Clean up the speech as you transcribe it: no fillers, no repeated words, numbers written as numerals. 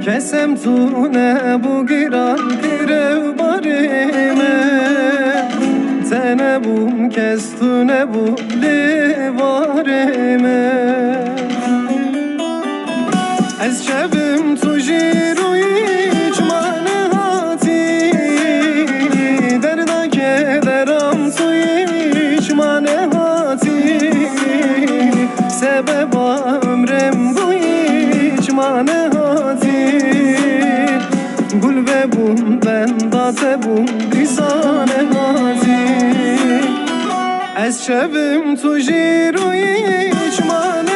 kesem tu ne bu giran girev barime tene bum kes tu ne bu livarime ez şebim tu jiru içmane hati derda kederam tu içmane hati sebep ömrem bu içmane hati gul ve bum ben date bum bizane hati ez şebim tu jiru içmane